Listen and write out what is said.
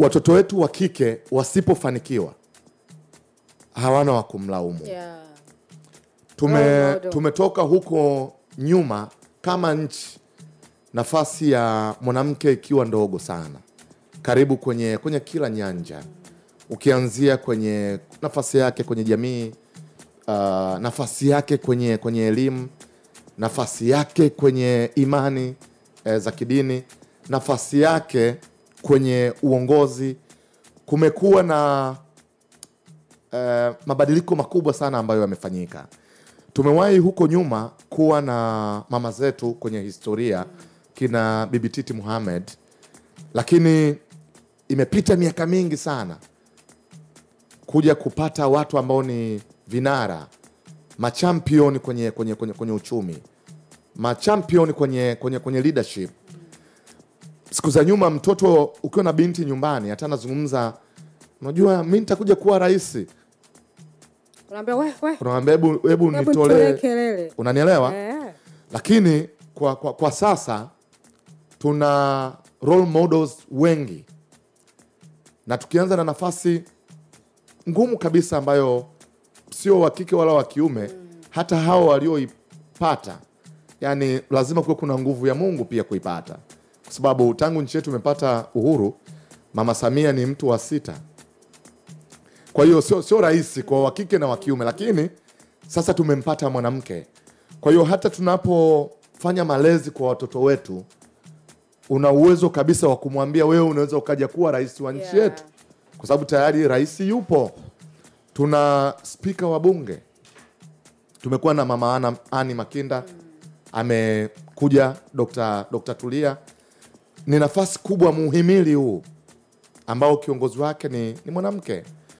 watoto wetu wa kike wasipofanikiwa hawana wa kumlaumu. Tumetoka huko nyuma kama nchi, nafasi ya mwanamke ikiwa ndogo sana karibu kwenye kila nyanja, ukianzia kwenye nafasi yake kwenye jamii, nafasi yake kwenye elimu, nafasi yake kwenye imani za kidini, nafasi yake kwenye uongozi. Kumekuwa na mabadiliko makubwa sana ambayo yamefanyika. Tumewahi huko nyuma kuwa na mama zetu kwenye historia kina Bibi Titi Mohamed, lakini imepita miaka mingi sana kuja kupata watu ambao ni vinara, machampion kwenye uchumi, machampion kwenye leadership. Siku za nyuma mtoto ukiwa na binti nyumbani hata anazungumza, unajua mimi nitakuja kuwa rais, unaambia hebu nitolee kelele, unanielewa? Lakini kwa sasa tuna role models wengi, na tukianza na nafasi ngumu kabisa ambayo sio wa kike wala wa kiume, hata hao walioipata, yani lazima kuwe kuna nguvu ya Mungu pia kuipata, kwa sababu tangu nchi yetu imepata uhuru, Mama Samia ni mtu wa 6. Kwa hiyo sio rahisi kwa wa kike na wa kiume, lakini sasa tumempata mwanamke. Kwa hiyo hata tunapofanya malezi kwa watoto wetu, una uwezo kabisa wa kumwambia wewe unaweza ukaja kuwa rais wa nchi yetu, kwa sababu tayari rais yupo. Tuna speaker wa bunge, tumekuwa na Mama Annie Makinda, amekuja Dr. Tulia. Ni nafasi kubwa, muhimili huu ambao kiongozi wake ni mwanamke.